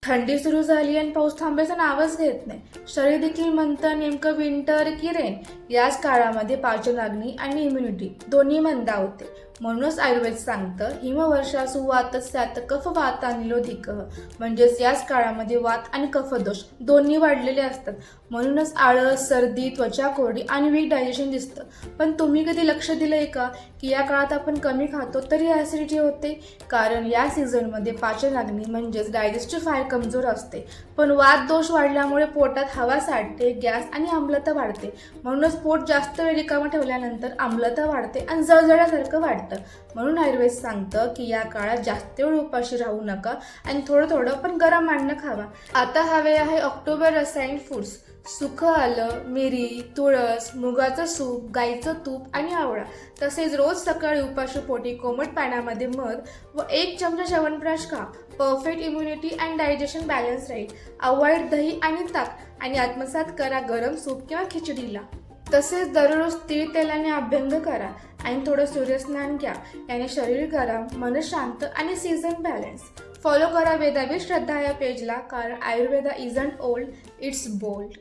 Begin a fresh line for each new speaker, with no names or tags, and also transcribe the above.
थंडी सुरू झाली आणि पाऊस थांबायचं नावच घेत नाही. शरीर देखील म्हणतं नेमकं विंटर की रेन. याच काळामध्ये पाचनाग्नी आणि इम्युनिटी दोन्ही मंदावते. म्हणूनच आयुर्वेद सांगतं हिमवर्षासु वातच स्यात् कफ वाता निरोधिकः. म्हणजेच याच काळामध्ये वात आणि कफदोष दोन्ही वाढलेले असतात. म्हणूनच आळस, सर्दी, त्वचा कोरडी आणि वीक डायजेशन दिसतं. पण तुम्ही कधी लक्ष दिलंय का की या काळात आपण कमी खातो तरी ॲसिडिटी होते? कारण या सीझनमध्ये पाचनाग्नी म्हणजेच डायजेस्टिव्ह फायर कमजोर असते. पण वात दोष वाढल्यामुळे पोटात हवा साठते, गॅस आणि आम्लता वाढते. म्हणूनच पोट जास्त वेळ रिकामं ठेवल्यानंतर आम्लता वाढते आणि जळजळल्यासारखं वाटतं. म्हणून आयुर्वेद सांगतं की या काळात जास्त वेळ उपाशी राहू नका आणि थोडं थोडं पण गरम अन्न खावा. आता हवे आहे ऑक्टोबर रसायन फूड्स. सुकं आलं, मिरी, तुळस, मुगाचं सूप, गाईचं तूप आणि आवळा. तसेच रोज सकाळी उपाशी पोटी कोमट पाण्यामध्ये मध व 1 चमचा च्यवनप्रकाश खा. Perfect immunity and digestion balance राहील. अवॉइड दही आणि ताक आणि आत्मसात करा गरम सूप किंवा खिचडीला. तसेच दररोज तीळ तेलाने अभ्यंग करा आणि थोडं सूर्यस्नान घ्या. याने शरीर गरम, मन शांत आणि सीझन बॅलन्स. फॉलो करा वेदावी श्रद्धा या पेजला, कारण Ayurveda isn't old, it's bold.